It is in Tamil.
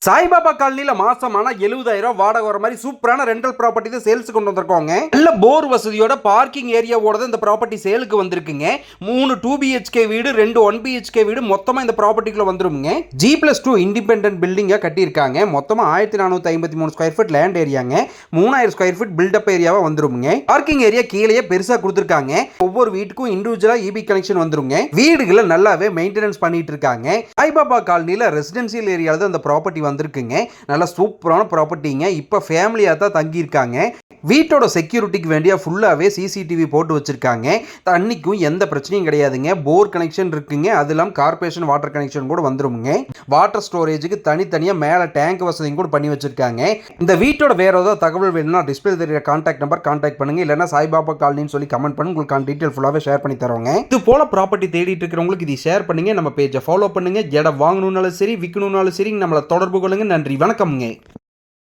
சாய்பாபா காலனில மாசமான 70,000 வாடகை வர மாதிரி சூப்பரான ரெண்டல் ப்ராப்பர்ட்டி தான் சேல்ஸ் கொண்டு வந்திருக்கோங்க. நல்ல போர் வசதியோட பார்க்கிங் ஏரியாவோட இந்த ப்ராப்பர்ட்டி சேலுக்கு வந்திருக்குங்க. 3 2 BHK வீடு 2 1 BHK வீடு மொத்தமா இந்த ப்ராப்பர்ட்டிக்குள்ள வந்துருங்க. G+2 இண்டிபெண்டன்ட் பில்டிங்கா கட்டியிருக்காங்க. மொத்தமா 1453 ஸ்கொயர் ஃபீட் லேண்ட் ஏரியாங்க. 3000 ஸ்கொயர் ஃபீட் பில்டப் ஏரியாவா வந்துருங்க. பார்க்கிங் ஏரியா கீழே பெருசா கொடுத்திருக்காங்க. ஒவ்வொரு வீட்டுக்கும் இண்டிவிஜுவலா EB கனெக்ஷன் வந்துருங்க. வீடுகளை நல்லாவே மெயின்டெனன்ஸ் பண்ணிட்டு இருக்காங்க. சாய்பாபா காலனில ரெசிடென்சியல் ஏரியால தான் இந்த ப்ராப்பர்ட்டி வந்திருக்குங்க. நல்ல சூப்பரான ப்ராப்பர்ட்டிங்க. இப்போ ஃபேமிலியா தான் தங்கி இருக்காங்க. வீட்டோட செக்யூரிட்டிக்கு வேண்டிய ஃபுல்லாவே சிசிடிவி போட்டு வச்சிருக்காங்க. தண்ணிக்கும் எந்த பிரச்சனையும் கிடையாதுங்க. போர் கனெக்ஷன் இருக்குங்க. அது இல்லாம கார்பரேஷன் வாட்டர் கனெக்ஷன் கூட வந்துருங்க. வாட்டர் ஸ்டோரேஜுக்கு தனித்தனியா மேல டேங்க் வசதியும் கூட பண்ணி வச்சிருக்காங்க. இந்த வீட்டோட வேற ஏதாவது தகவல் வேணும்னா டிஸ்பிளே தெரியற கான்டாக்ட் நம்பர் கான்டாக்ட் பண்ணுங்க. இல்லைன்னா சாய்பாபா காலனின்னு சொல்லி கமெண்ட் பண்ணுங்க. உங்களுக்கு டீடைல் ஃபுல்லாவே ஷேர் பண்ணி தரோங்க. இது போல ப்ராப்பர்ட்டி தேடிட்டு இருக்கிறவங்களுக்கு இதை ஷேர் பண்ணுங்க. நம்ம பேஜை ஃபாலோ பண்ணுங்க. இடம் வாங்கணும்னாலும் சரி விற்கணும்னாலும் சரி நம்மளை தொடர்பு கொள்ளுங்க. நன்றி, வணக்கம்ங்க.